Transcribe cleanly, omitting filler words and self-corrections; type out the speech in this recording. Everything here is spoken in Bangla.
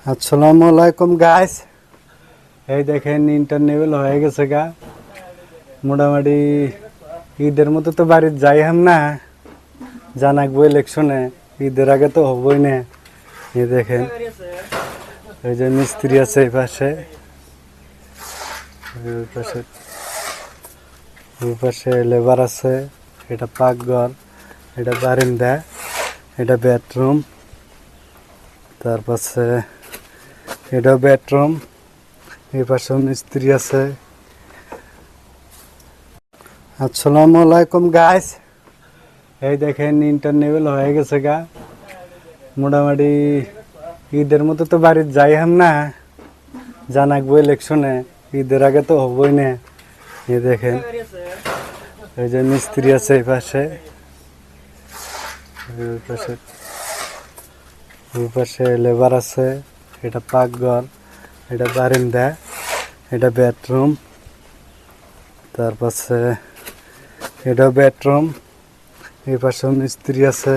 আসসালামু আলাইকুম গাইস। এই দেখেন ইন্টারনেট হয়ে গেছে গা মোটামুটি ঈদের মতো তো বাড়ির যাই হাম না, জানাকবো ইলেকশনে, ঈদের আগে তো হবই না। এই দেখেন এই যে মিস্ত্রি আছে এই পাশে, ওই পাশে ওই পাশে লেবার আছে। এটা পাকঘর, এটা বারিন্দা, এটা বেডরুম, তার পাশে এটা বেডরুম, এই পাশে মিস্ত্রি আছে। আসসালামু আলাইকুম গাইস। এই দেখেন ইন্টারনেট হয়ে গেছে গা মোটামুটি ঈদের মতো তো বাড়ির যাই হাম না, জানাকবো ইলেকশনে, ঈদের আগে তো হবই না। এই দেখেন এই যে মিস্ত্রি আছে এই পাশে, ওই পাশে ওই পাশে লেবার আছে। এটা পাকঘর, এটা বারিন্দা, এটা বেডরুম, তার পাশে এটা বেডরুম, এই পাশে মিস্ত্রি আছে।